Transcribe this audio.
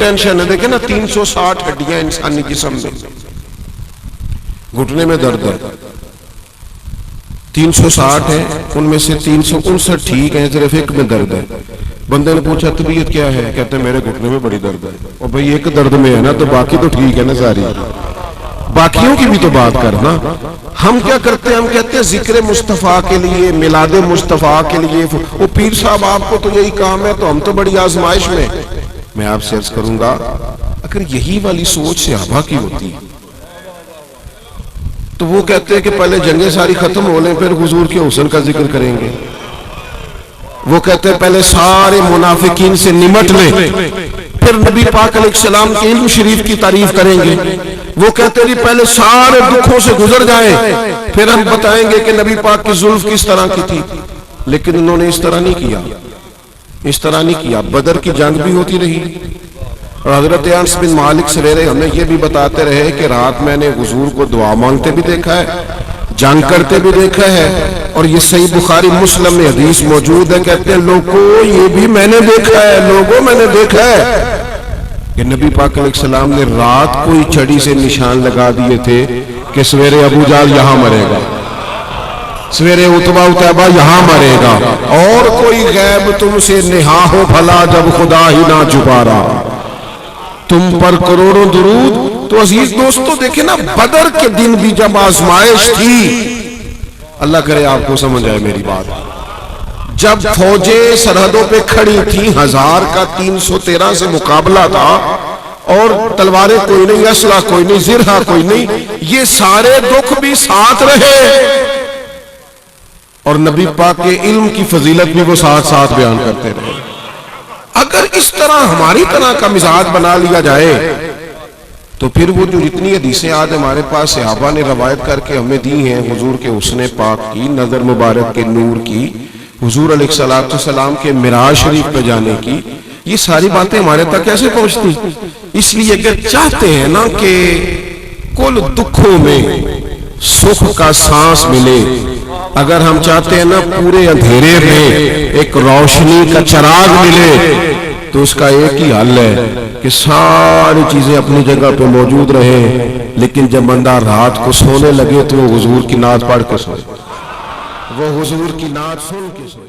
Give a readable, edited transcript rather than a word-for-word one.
Tension ہے. دیکھیں نا 360 ہڈیاں انسانی جسم میں, گھٹنے میں درد ہے 360 ہے, ان میں سے 359 ٹھیک ہیں, صرف ایک میں درد ہے. بندے نے پوچھا طبیعت کیا ہے؟ کہتے ہیں میرے گھٹنے میں بڑی درد ہے. اور بھئی ایک درد میں ہے نا تو باقی تو ٹھیک ہے نا ساری, باقیوں کی بھی تو بات کرنا. ہم کیا کرتے ہیں؟ ہم کہتے ہیں ذکر مصطفیٰ کے لیے, میلاد مصطفیٰ کے لیے, وہ پیر صاحب آپ کو تو یہی کام ہے, تو ہم تو بڑی آزمائش میں. میں آپ سے عرض کروں گا اگر یہی والی سوچ صحابہ کی ہوتی تو وہ کہتے ہیں کہ پہلے جنگیں ساری ختم ہو لیں پھر حضور کے حسن کا ذکر کریں گے. وہ کہتے ہیں پہلے سارے منافقین سے نمٹ لیں پھر نبی پاک علیہ السلام کے علم شریف کی تعریف کریں گے. وہ کہتے ہیں پہلے سارے دکھوں سے گزر جائیں پھر ہم بتائیں گے کہ نبی پاک کی زلف کس طرح کی تھی. لیکن انہوں نے اس طرح نہیں کیا, اس طرح نہیں کیا. بدر کی جنگ بھی ہوتی رہی اور حضرت انس بن مالک سویرے ہمیں یہ بھی بتاتے رہے کہ رات میں نے حضور کو دعا مانگتے بھی دیکھا ہے, جنگ کرتے بھی دیکھا ہے. اور یہ صحیح بخاری مسلم میں حدیث موجود ہے, کہتے ہیں لوگوں یہ بھی میں نے دیکھا ہے, لوگوں میں نے دیکھا ہے کہ نبی پاک علیہ السلام نے رات کو ہی چھڑی سے نشان لگا دیے تھے کہ سویرے ابو جہل یہاں مرے گا, سویرے عتبہ عتیبہ یہاں مرے گا, اور کوئی غیب تم سے نہا ہو بھلا جب خدا ہی نہ چھپا رہا, تم پر کروڑوں درود. تو عزیز دوستو دیکھیں نا بدر کے دن بھی جب آزمائش تھی, اللہ کرے آپ کو سمجھ آئے میری بات, جب فوجیں سرحدوں پہ کھڑی تھیں 1000 کا 313 سے مقابلہ تھا اور تلواریں کوئی نہیں, اسلحہ کوئی نہیں, زرہ کوئی نہیں, یہ سارے دکھ بھی ساتھ رہے اور نبی پاک کے علم کی فضیلت بھی وہ ساتھ ساتھ بیان کرتے رہے. اگر اس طرح ہماری طرح کا مزاج بنا لیا جائے تو پھر وہ جو جتنی حدیثیں آج ہمارے پاس صحابہ نے روایت کر کے ہمیں دی ہیں حضور کے حسن پاک کی, نظر مبارک کے نور کی, حضور علیہ السلام کے معراج شریف پہ جانے کی, یہ ساری باتیں ہمارے تک کیسے پہنچتی؟ اس لیے اگر چاہتے ہیں نا کہ کل دکھوں میں سکھ کا سانس ملے, اگر ہم چاہتے ہیں نا پورے اندھیرے میں ایک روشنی کا چراغ ملے, تو اس کا ایک ہی حل ہے کہ ساری چیزیں اپنی جگہ پہ موجود رہیں, لیکن جب بندہ رات کو سونے لگے تو وہ حضور کی نعت پڑھ کے سوئے, وہ حضور کی نعت سن کے سوئے.